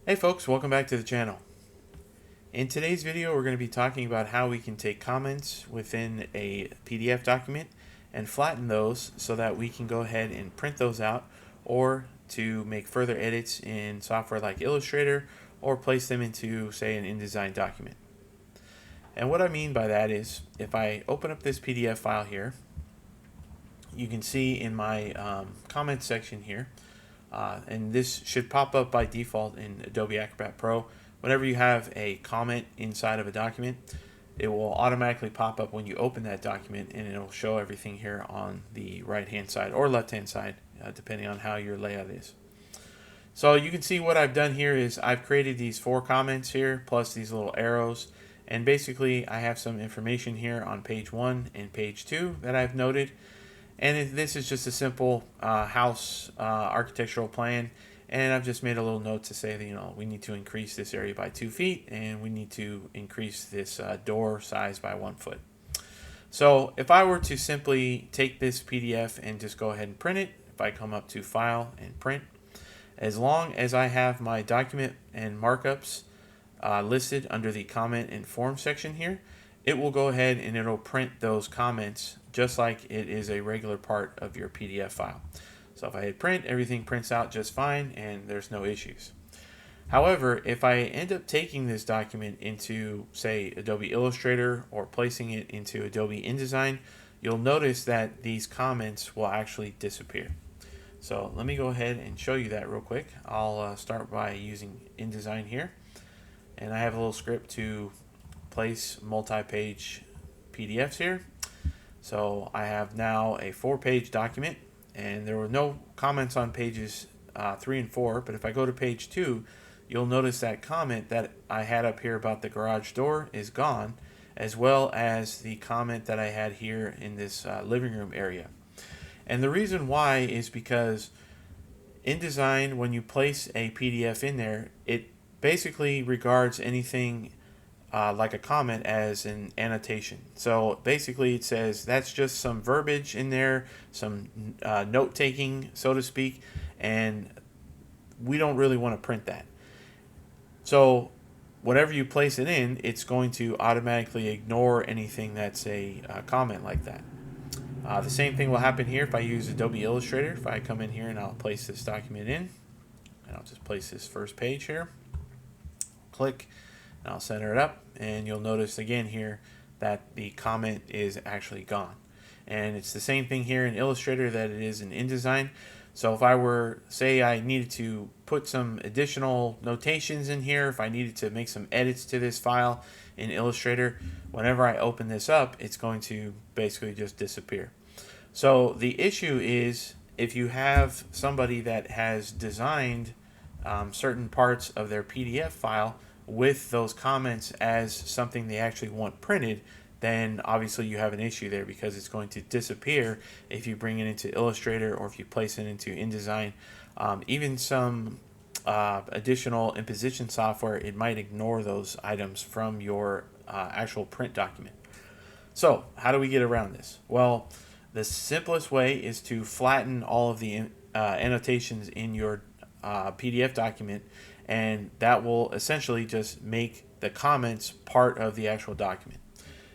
Hey folks, welcome back to the channel. In today's video, we're going to be talking about how we can take comments within a PDF document and flatten those so that we can go ahead and print those out, or to make further edits in software like Illustrator, or place them into, say, an InDesign document. And what I mean by that is, if I open up this PDF file here, you can see in my comments section here, and this should pop up by default in Adobe Acrobat Pro. Whenever you have a comment inside of a document, it will automatically pop up when you open that document, and it'll show everything here on the right hand side or left hand side, depending on how your layout is. So you can see what I've done here is I've created these 4 comments here plus these little arrows, and basically I have some information here on page 1 and page 2 that I've noted. And this is just a simple house architectural plan, and I've just made a little note to say that we need to increase this area by 2 feet, and we need to increase this door size by 1 foot. So if I were to simply take this PDF and just go ahead and print it, if I come up to File and Print, as long as I have my document and markups listed under the Comment and Form section here, it will go ahead and it'll print those comments just like it is a regular part of your PDF file. So if I hit print, everything prints out just fine and there's no issues. However, if I end up taking this document into, say, Adobe Illustrator or placing it into Adobe InDesign, you'll notice that these comments will actually disappear. So let me go ahead and show you that real quick. I'll start by using InDesign here, and I have a little script to place multi-page PDFs here. So I have now a 4-page document, and there were no comments on pages 3 and 4, but if I go to page 2, you'll notice that comment that I had up here about the garage door is gone, as well as the comment that I had here in this living room area. And the reason why is because InDesign, when you place a PDF in there, it basically regards anything like a comment as an annotation. So basically it says that's just some verbiage in there, some note taking, so to speak, and we don't really want to print that. So whenever you place it in, it's going to automatically ignore anything that's a comment like that. The same thing will happen here if I use Adobe Illustrator. If I come in here and I'll place this document in, and I'll just place this first page here, click, and I'll center it up, and you'll notice again here that the comment is actually gone. And it's the same thing here in Illustrator that it is in InDesign. So if I were, say I needed to put some additional notations in here, if I needed to make some edits to this file in Illustrator, whenever I open this up, it's going to basically just disappear. So the issue is if you have somebody that has designed certain parts of their PDF file with those comments as something they actually want printed, then obviously you have an issue there, because it's going to disappear if you bring it into Illustrator or if you place it into InDesign. Even some additional imposition software, it might ignore those items from your actual print document. So how do we get around this? Well, the simplest way is to flatten all of the annotations in your PDF document, and that will essentially just make the comments part of the actual document.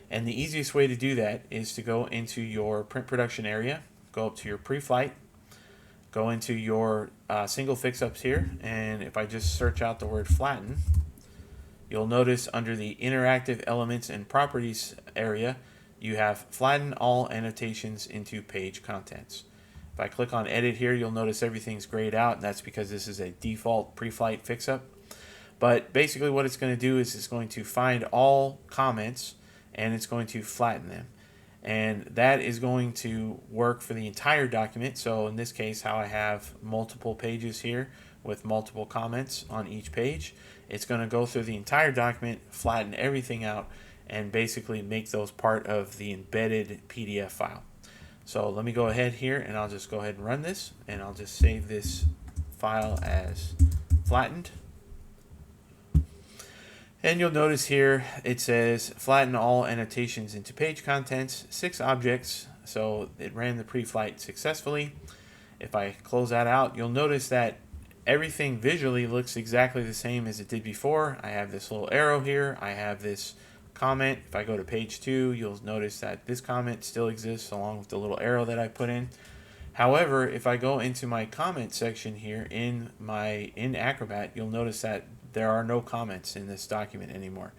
And the easiest way to do that is to go into your print production area, go up to your Preflight, go into your single fixups here, and if I just search out the word flatten, you'll notice under the interactive elements and properties area, you have flatten all annotations into page contents. If I click on edit here, you'll notice everything's grayed out, and that's because this is a default Preflight fixup. But basically what it's going to do is it's going to find all comments and it's going to flatten them. And that is going to work for the entire document. So in this case, how I have multiple pages here with multiple comments on each page, it's going to go through the entire document, flatten everything out, and basically make those part of the embedded PDF file. So let me go ahead here and I'll just go ahead and run this, and I'll just save this file as flattened. And you'll notice here it says flatten all annotations into page contents, 6 objects. So it ran the pre-flight successfully. If I close that out, you'll notice that everything visually looks exactly the same as it did before. I have this little arrow here. I have this comment. If I go to page 2, you'll notice that this comment still exists along with the little arrow that I put in. However, if I go into my comment section here in Acrobat, you'll notice that there are no comments in this document anymore.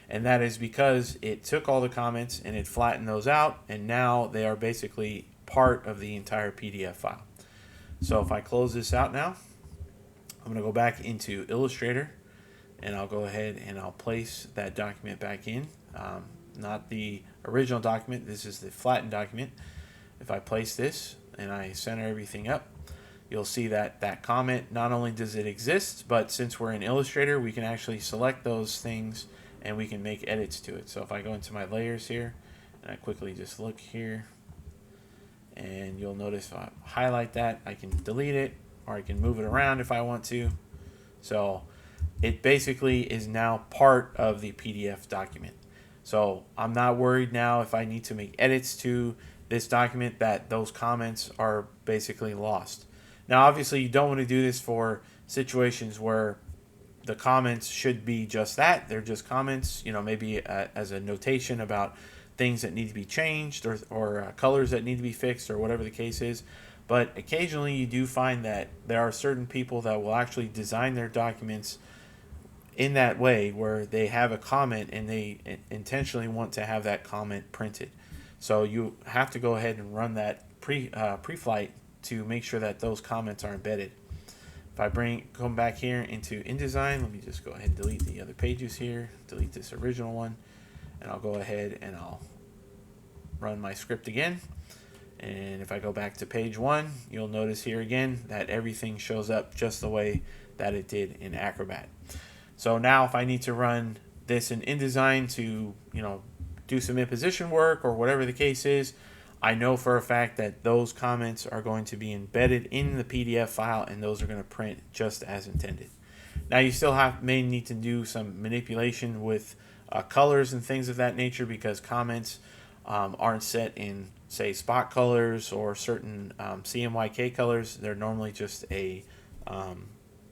And that is because it took all the comments and it flattened those out, and now they are basically part of the entire PDF file. So if I close this out now, I'm going to go back into Illustrator, and I'll go ahead and I'll place that document back in. Not the original document, this is the flattened document. If I place this and I center everything up, you'll see that that comment, not only does it exist, but since we're in Illustrator, we can actually select those things and we can make edits to it. So if I go into my layers here and I quickly just look here, and you'll notice if I highlight that, I can delete it, or I can move it around if I want to. So it basically is now part of the PDF document. So I'm not worried now if I need to make edits to this document that those comments are basically lost. Now obviously you don't want to do this for situations where the comments should be just that. They're just comments, you know, maybe as a notation about things that need to be changed, or colors that need to be fixed, or whatever the case is. But occasionally you do find that there are certain people that will actually design their documents in that way, where they have a comment and they intentionally want to have that comment printed. So you have to go ahead and run that Preflight to make sure that those comments are embedded. If I come back here into InDesign, let me just go ahead and delete the other pages here, delete this original one, and I'll go ahead and I'll run my script again. And if I go back to page 1, you'll notice here again that everything shows up just the way that it did in Acrobat. So now if I need to run this in InDesign to, you know, do some imposition work or whatever the case is, I know for a fact that those comments are going to be embedded in the PDF file, and those are going to print just as intended. Now you still may need to do some manipulation with colors and things of that nature, because comments aren't set in, say, spot colors or certain CMYK colors. They're normally just a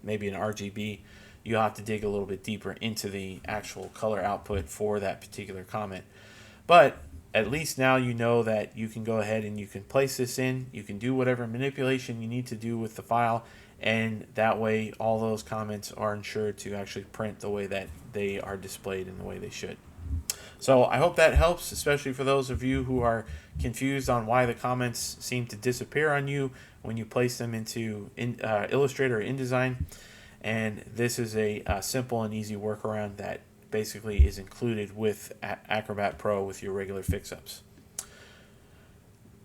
maybe an RGB. You'll have to dig a little bit deeper into the actual color output for that particular comment. But at least now you know that you can go ahead and you can place this in. You can do whatever manipulation you need to do with the file, and that way all those comments are ensured to actually print the way that they are displayed and the way they should. So I hope that helps, especially for those of you who are confused on why the comments seem to disappear on you when you place them into Illustrator or InDesign. And this is a simple and easy workaround that basically is included with Acrobat Pro with your regular fix-ups.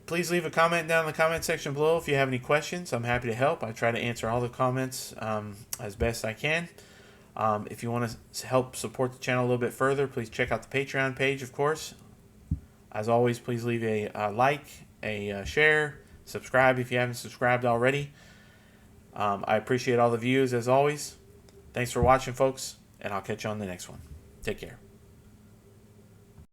Please leave a comment down in the comment section below if you have any questions. I'm happy to help. I try to answer all the comments as best I can. If you want to help support the channel a little bit further, please check out the Patreon page, of course. As always, please leave a like, a share, subscribe if you haven't subscribed already. I appreciate all the views as always. Thanks for watching, folks, and I'll catch you on the next one. Take care.